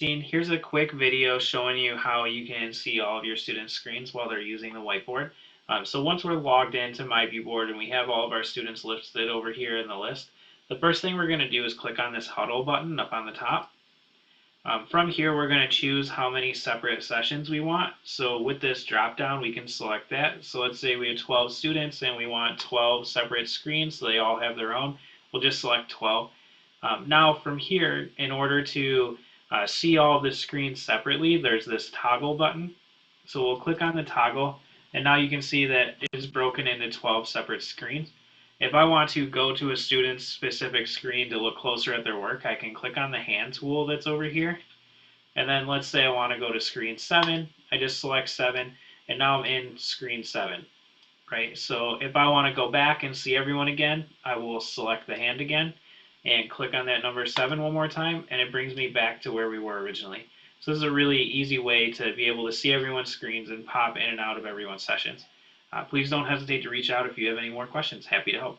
Here's a quick video showing you how you can see all of your students' screens while they're using the whiteboard. So once we're logged into my viewboard and we have all of our students listed over here in the list, the first thing we're going to do is click on this huddle button up on the top. From here, we're going to choose how many separate sessions we want. So with this drop down, we can select that. So let's say we have 12 students and we want 12 separate screens, so they all have their own. We'll just select 12. Now from here, in order to see all the screens separately, there's this toggle button. So we'll click on the toggle, and now you can see that it's broken into 12 separate screens. If I want to go to a student's specific screen to look closer at their work, I can click on the hand tool that's over here. And then let's say I want to go to screen 7. I just select 7, and now I'm in screen 7. Right? So if I want to go back and see everyone again, I will select the hand again and click on that number 7 one more time, and it brings me back to where we were originally. So this is a really easy way to be able to see everyone's screens and pop in and out of everyone's sessions. Please don't hesitate to reach out if you have any more questions. Happy to help.